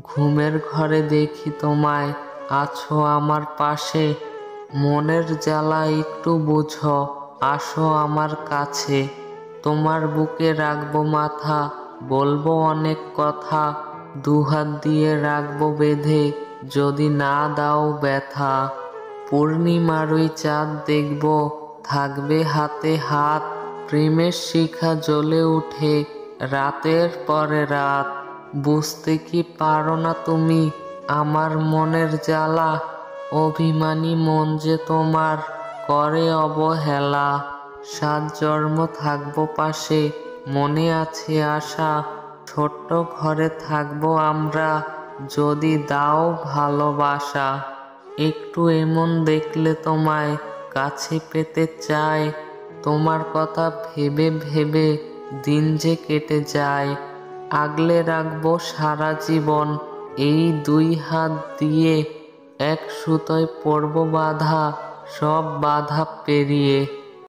ঘুমের ঘরে দেখি তোমায়, আছো আমার পাশে। মনের জ্বালা একটু বুঝো, আসো আমার কাছে। তোমার বুকে রাখবো মাথা, বলবো অনেক কথা। দুহাত দিয়ে রাখবো বেঁধে, যদি না দাও ব্যথা। পূর্ণিমার ওই চাঁদ দেখবো, থাকবে হাতে হাত। প্রেমের শিখা জ্বলে উঠে রাতের পরে রাত। বুঝতে কি পারো না তুমি আমার মনের জ্বালা? অভিমানী মন যে তোমার করে অবহেলা। 7 জন্ম থাকবো পাশে, মনে আছে আশা। ছোট্ট ঘরে থাকবো আমরা, যদি দাও ভালোবাসা। একটু এমন দেখলে তোমায় কাছে পেতে চাই। তোমার কথা ভেবে ভেবে দিন যে কেটে যায়। আগলে রাখবো সারা জীবন এই 2 হাত দিয়ে। এক সুতোয় পড়বো বাঁধা, সব বাধা পেরিয়ে।